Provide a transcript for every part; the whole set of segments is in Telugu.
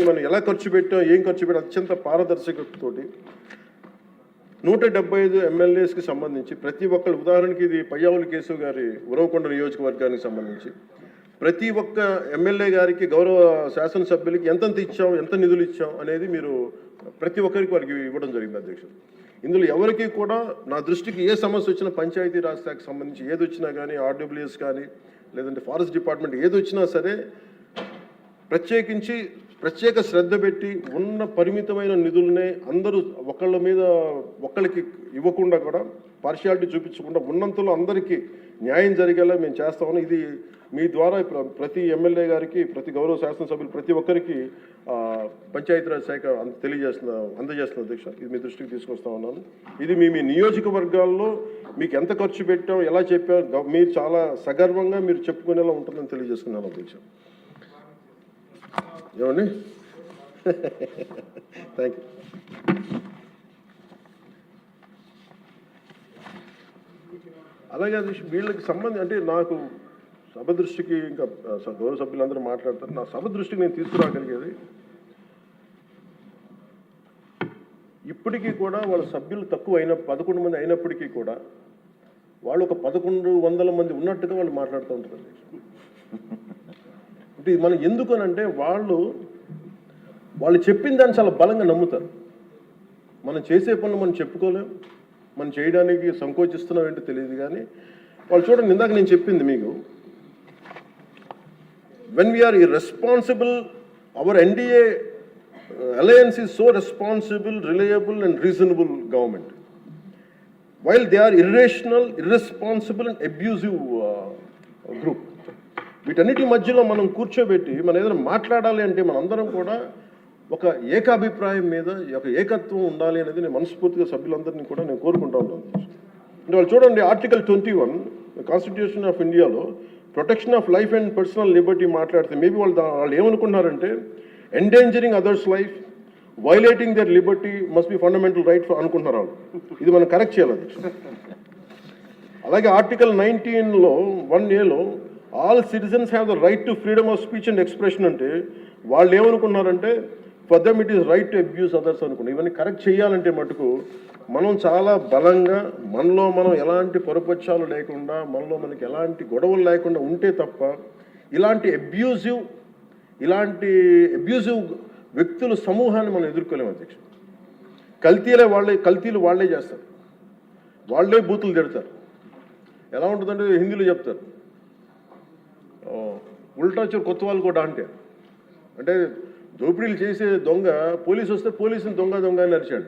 మనం ఎలా ఖర్చు పెట్టాం, ఏం ఖర్చు పెట్టాం అత్యంత పారదర్శకతతోటి 175 ఎమ్మెల్యేస్కి సంబంధించి ప్రతి ఒక్కరు, ఉదాహరణకి ఇది పయ్యావుల కేశవ్ గారి ఉరవకొండ నియోజకవర్గానికి సంబంధించి ప్రతి ఒక్క ఎమ్మెల్యే గారికి, గౌరవ శాసనసభ్యులకి ఎంతెంత ఇచ్చాం, ఎంత నిధులు ఇచ్చాం అనేది మీరు ప్రతి ఒక్కరికి వారికి ఇవ్వడం జరిగింది అధ్యక్షుడు. ఇందులో ఎవరికి కూడా నా దృష్టికి ఏ సమస్య వచ్చినా, పంచాయతీ రాజ్ శాఖకు సంబంధించి ఏది వచ్చినా కానీ, ఆర్డబ్ల్యూఎస్ కానీ లేదంటే ఫారెస్ట్ డిపార్ట్మెంట్ ఏది వచ్చినా సరే ప్రత్యేక శ్రద్ధ పెట్టి ఉన్న పరిమితమైన నిధులనే అందరూ ఒకళ్ళకి ఇవ్వకుండా కూడా పార్షియాలిటీ చూపించకుండా ఉన్నంతలో అందరికీ న్యాయం జరిగేలా మేము చేస్తామని, ఇది మీ ద్వారా ప్రతి ఎమ్మెల్యే గారికి, ప్రతి గౌరవ శాసనసభ్యులు ప్రతి ఒక్కరికి పంచాయతీరాజ్ శాఖ అందజేస్తున్న అధ్యక్ష. ఇది మీ దృష్టికి తీసుకొస్తా ఉన్నాను. ఇది మీ నియోజకవర్గాల్లో మీకు ఎంత ఖర్చు పెట్టాం, ఎలా చెప్పాం, మీరు చాలా సగర్వంగా మీరు చెప్పుకునేలా ఉంటుందని తెలియజేసుకున్నాను అధ్యక్ష. ఏమండి? Thank you. అలాగే అధ్యక్ష, వీళ్ళకి సంబంధించి అంటే నాకు సభ దృష్టికి, ఇంకా గౌరవ సభ్యులందరూ మాట్లాడతారు, నా సభ దృష్టికి నేను తీసుకురాగలిగేది, ఇప్పటికీ కూడా వాళ్ళ సభ్యులు తక్కువ 11 మంది అయినప్పటికీ కూడా వాళ్ళు ఒక 1100 మంది ఉన్నట్టుగా వాళ్ళు మాట్లాడుతూ ఉంటారు. అంటే మనం ఎందుకనంటే వాళ్ళు చెప్పిన దాన్ని చాలా బలంగా నమ్ముతారు. మనం చేసే పనులు మనం చెప్పుకోలేం, మనం చేయడానికి సంకోచిస్తున్నాం ఏంటో తెలియదు. కానీ వాళ్ళు చూడండి, ఇందాక నేను చెప్పింది మీకు, when we are irresponsible, our NDA alliance is so responsible, reliable and reasonable government, while they are irrational, irresponsible and abusive group. వీటన్నిటి మధ్యలో మనం కూర్చోబెట్టి మనం ఏదైనా మాట్లాడాలి అంటే మనందరం కూడా ఒక ఏకాభిప్రాయం మీద ఒక ఏకత్వం ఉండాలి అనేది నేను మనస్ఫూర్తిగా సభ్యులందరినీ కూడా నేను కోరుకుంటా ఉన్నాను. అంటే వాళ్ళు చూడండి, ఆర్టికల్ 21 కాన్స్టిట్యూషన్ ఆఫ్ ఇండియాలో protection of life and personal liberty మాట్లాడితే మేబీ వాళ్ళు ఏమనుకుంటున్నారంటే endangering others life, violating their liberty must be fundamental right అనుకుంటున్నారు వాళ్ళు. ఇది మనం కరెక్ట్ చేయాలి. అలాగే ఆర్టికల్ 19లో 1A all citizens have the right to freedom of speech and expression అంటే వాళ్ళు ఏమనుకున్నారంటే for them it is right to abuse others అనుకున్నారు. ఇవన్నీ కరెక్ట్ చేయాలంటే మటుకు మనం చాలా బలంగా మనలో మనం ఎలాంటి పొరపక్షాలు లేకుండా, మనకి ఎలాంటి గొడవలు లేకుండా ఉంటే తప్ప ఇలాంటి అబ్యూజివ్ వ్యక్తుల సమూహాన్ని మనం ఎదుర్కోలేము అధ్యక్ష. కల్తీలు వాళ్ళే చేస్తారు, వాళ్ళే బూతులు తిడతారు. ఎలా ఉంటుందంటే హిందీలో చెప్తారు, ఉల్టా చోరు కొత్త వాళ్ళు కూడా అంటే దోపిడీలు చేసే దొంగ పోలీసు వస్తే పోలీసుని దొంగ అని నడిచాడు.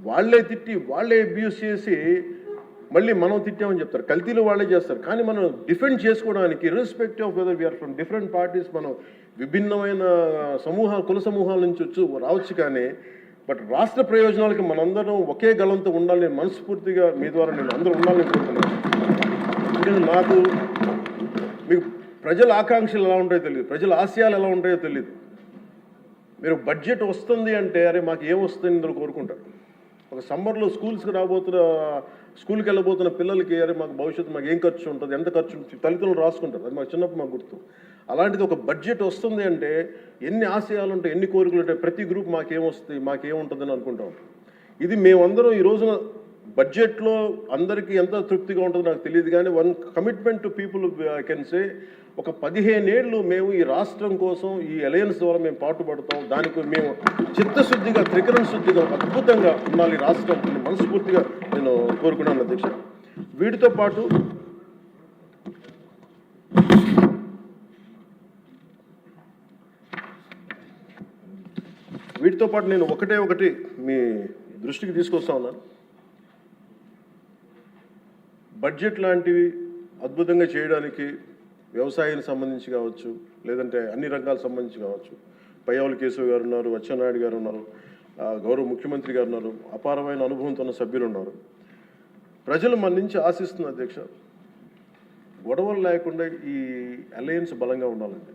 వాళ్ళే తిట్టి, వాళ్ళే అబ్యూస్ చేసి మళ్ళీ మనం తిట్టామని చెప్తారు. కల్తీలు వాళ్ళే చేస్తారు. కానీ మనం డిఫెండ్ చేసుకోవడానికి irrespective of whether we are from different parties, మనం విభిన్నమైన కుల సమూహాల నుంచి రావచ్చు. కానీ బట్ రాష్ట్ర ప్రయోజనాలకి మనందరం ఒకే గలంతో ఉండాలని మనస్ఫూర్తిగా మీ ద్వారా నేను అందరూ ఉండాలని కోరుతున్నాను. నాకు మీకు ప్రజల ఆకాంక్షలు ఎలా ఉంటాయో తెలియదు, ప్రజల ఆశయాలు ఎలా ఉంటాయో తెలియదు. మీరు బడ్జెట్ వస్తుంది అంటే అరే మాకు ఏం వస్తుంది ఇందులో కోరుకుంటారు. ఒక సమ్మర్లో స్కూల్కి వెళ్ళబోతున్న పిల్లలకి అరే మాకు భవిష్యత్తు మాకు ఏం ఖర్చు ఉంటుంది, ఎంత ఖర్చు ఉంటుంది, తల్లిదండ్రులు రాసుకుంటారు. అది మాకు చిన్నప్పుడు మాకు గుర్తు. అలాంటిది ఒక బడ్జెట్ వస్తుంది అంటే ఎన్ని ఆశయాలు ఉంటాయి, ఎన్ని కోరికలు ఉంటాయి, ప్రతి గ్రూప్ మాకేమొస్తుంది, మాకేముంటుందని అనుకుంటాం. ఇది మేమందరం ఈ రోజున బడ్జెట్లో అందరికీ ఎంత తృప్తిగా ఉంటుందో నాకు తెలియదు. కానీ one commitment to people I can say, ఒక 15 ఏళ్ళు మేము ఈ రాష్ట్రం కోసం ఈ అలయన్స్ ద్వారా మేము పాటుపడతాం. దానికి మేము చిత్తశుద్ధిగా, త్రికరణ శుద్ధిగా, అద్భుతంగా ఉండాలి రాష్ట్రం మనస్ఫూర్తిగా నేను కోరుకున్నాను అధ్యక్ష. వీటితో పాటు నేను ఒకటి మీ దృష్టికి తీసుకొస్తా ఉన్నాను. బడ్జెట్ లాంటివి అద్భుతంగా చేయడానికి వ్యవసాయానికి సంబంధించి కావచ్చు, లేదంటే అన్ని రంగాలకు సంబంధించి కావచ్చు, పయ్యావుల కేశవ్ గారు ఉన్నారు, అచ్చెన్నాయుడు గారు ఉన్నారు, గౌరవ ముఖ్యమంత్రి గారు ఉన్నారు, అపారమైన అనుభవంతో ఉన్న సభ్యులు ఉన్నారు. ప్రజలు మన నుంచి ఆశిస్తున్న అధ్యక్ష, గొడవలు లేకుండా ఈ అలయన్స్ బలంగా ఉండాలండి.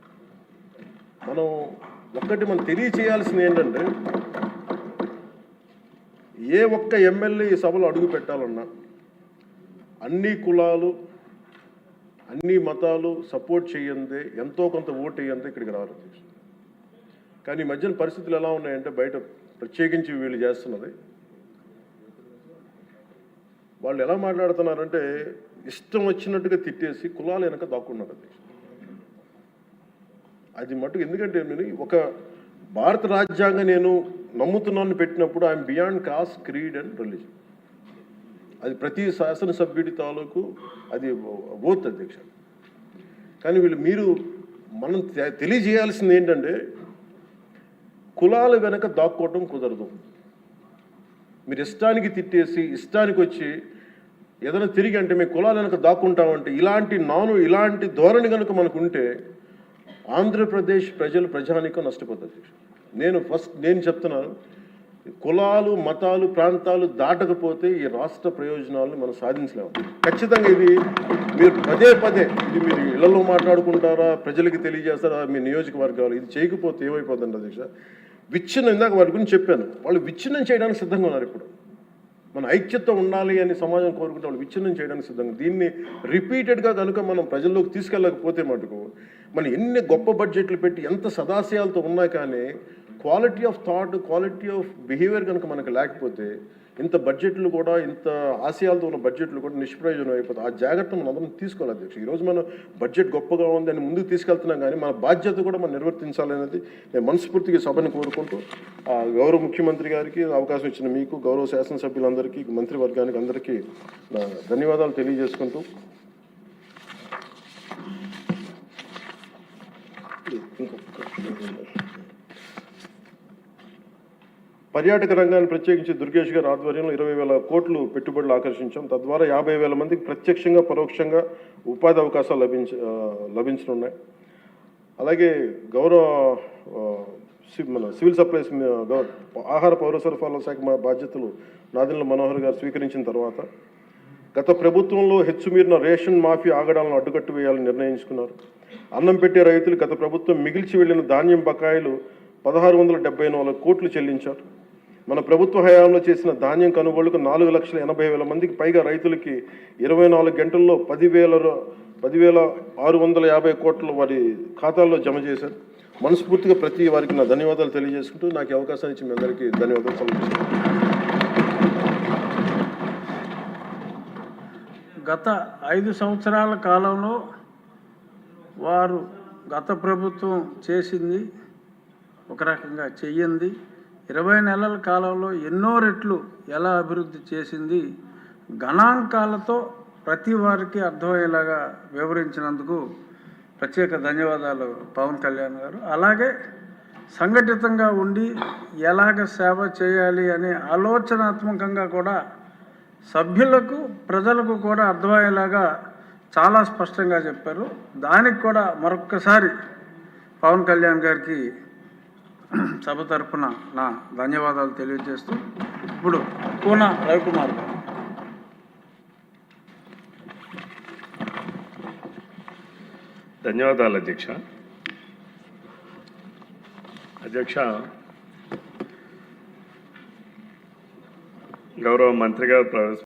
మనం తెలియచేయాల్సింది ఏంటంటే, ఏ ఒక్క ఎమ్మెల్యే ఈ సభలో అడుగు పెట్టాలన్నా అన్ని కులాలు, అన్ని మతాలు సపోర్ట్ చేయందే, ఎంతో కొంత ఓటు వేయందే ఇక్కడికి రారు. కానీ ఈ మధ్యన పరిస్థితులు ఎలా ఉన్నాయంటే బయట ప్రత్యేకించి వీళ్ళు చేస్తున్నది, వాళ్ళు ఎలా మాట్లాడుతున్నారంటే ఇష్టం వచ్చినట్టుగా తిట్టేసి కులాలు వెనక దాక్కున్నారు. అది మటుకు ఎందుకంటే నేను ఒక భారత రాజ్యాంగం నేను నమ్ముతున్నాను పెట్టినప్పుడు I'm beyond cost, creed and religion. అది ప్రతి శాసనసభ్యుడి తాలూకు అది ఓత్ అధ్యక్ష. కానీ మీరు మనం తెలియజేయాల్సింది ఏంటంటే కులాల వెనక దాక్కోవటం కుదరదు. మీరు ఇష్టానికి తిట్టేసి ఇష్టానికి వచ్చి ఏదైనా తిరిగి అంటే మేము కులాల వెనక దాక్కుంటామంటే ఇలాంటి ధోరణి కనుక మనకు ఉంటే ఆంధ్రప్రదేశ్ ప్రజానికం నష్టపోతుంది. నేను చెప్తున్నాను, కులాలు మతాలు ప్రాంతాలు దాటకపోతే ఈ రాష్ట్ర ప్రయోజనాలను మనం సాధించలేము. ఖచ్చితంగా ఇది మీరు పదే ఇది మీరు ఇళ్లలో మాట్లాడుకుంటారా, ప్రజలకి తెలియజేస్తారా, మీ నియోజకవర్గాలు ఇది చేయకపోతే ఏమైపోతుంది అధ్యక్ష? విచ్ఛిన్నం, ఇందాక వారి గురించి చెప్పాను, వాళ్ళు విచ్ఛిన్నం చేయడానికి సిద్ధంగా ఉన్నారు. ఇప్పుడు మన ఐక్యత ఉండాలి అని సమాజం కోరుకుంటే వాళ్ళు విచ్ఛిన్నం చేయడానికి సిద్ధంగా. దీన్ని రిపీటెడ్గా కనుక మనం ప్రజల్లోకి తీసుకెళ్ళకపోతే మటుకు మనం ఎన్ని గొప్ప బడ్జెట్లు పెట్టి ఎంత సదాశయాలతో ఉన్నా కానీ quality of thought, quality of behaviour కనుక మనకు లేకపోతే ఇంత బడ్జెట్లు కూడా, ఇంత ఆశయాలతో ఉన్న బడ్జెట్లు కూడా నిష్ప్రయోజనం అయిపోతాయి. ఆ జాగ్రత్త మనం అందరం తీసుకోవాలి అధ్యక్ష. ఈరోజు మనం బడ్జెట్ గొప్పగా ఉంది అని ముందుకు తీసుకెళ్తున్నాం, కానీ మన బాధ్యత కూడా మనం నిర్వర్తించాలనేది నేను మనస్ఫూర్తిగా సభను కోరుకుంటూ గౌరవ ముఖ్యమంత్రి గారికి అవకాశం ఇచ్చిన మీకు, గౌరవ శాసనసభ్యులందరికీ, మంత్రివర్గానికి అందరికీ నా ధన్యవాదాలు తెలియజేసుకుంటూ పర్యాటక రంగాన్ని ప్రత్యేకించి దుర్గేష్ గారి ఆధ్వర్యంలో 20,000 కోట్లు పెట్టుబడులు ఆకర్షించాం. తద్వారా 50,000 మందికి ప్రత్యక్షంగా పరోక్షంగా ఉపాధి అవకాశాలు లభించనున్నాయి. అలాగే గౌరవ మన సివిల్ సప్లైస్ ఆహార పౌర సరఫరాల శాఖ బాధ్యతలు నాదెండ్ల మనోహర్ గారు స్వీకరించిన తర్వాత గత ప్రభుత్వంలో హెచ్చుమీరిన రేషన్ మాఫీ ఆగడాలను అడ్డుకట్టు వేయాలని నిర్ణయించుకున్నారు. అన్నం పెట్టే రైతులు గత ప్రభుత్వం మిగిల్చి వెళ్లిన ధాన్యం బకాయిలు 1,674 కోట్లు చెల్లించారు. మన ప్రభుత్వ హయాంలో చేసిన ధాన్యం కొనుగోలుకు 4,80,000 మందికి పైగా రైతులకి 24 గంటల్లో 10,650 కోట్లు వారి ఖాతాల్లో జమ చేశారు. మనస్ఫూర్తిగా ప్రతి వారికి నా ధన్యవాదాలు తెలియజేసుకుంటూ నాకు అవకాశాన్ని ఇచ్చి మీ అందరికీ ధన్యవాదాలు సమర్పిస్తున్నాను. గత 5 సంవత్సరాల కాలంలో వారు గత ప్రభుత్వం చేసింది ఒక రకంగా చెయ్యింది, 20 నెలల కాలంలో ఎన్నో రెట్లు ఎలా అభివృద్ధి చేసింది గణాంకాలతో ప్రతి వారికి అర్థమయ్యేలాగా వివరించినందుకు ప్రత్యేక ధన్యవాదాలు పవన్ కళ్యాణ్ గారు. అలాగే సంఘటితంగా ఉండి ఎలాగ సేవ చేయాలి అనే ఆలోచనాత్మకంగా కూడా సభ్యులకు ప్రజలకు కూడా అర్థమయ్యేలాగా చాలా స్పష్టంగా చెప్పారు. దానికి కూడా మరొక్కసారి పవన్ కళ్యాణ్ గారికి సభ తరఫున నా ధన్యవాదాలు తెలియజేస్తూ ఇప్పుడు కూన రవికుమార్ గారు. ధన్యవాదాలు అధ్యక్ష. గౌరవ మంత్రి గారు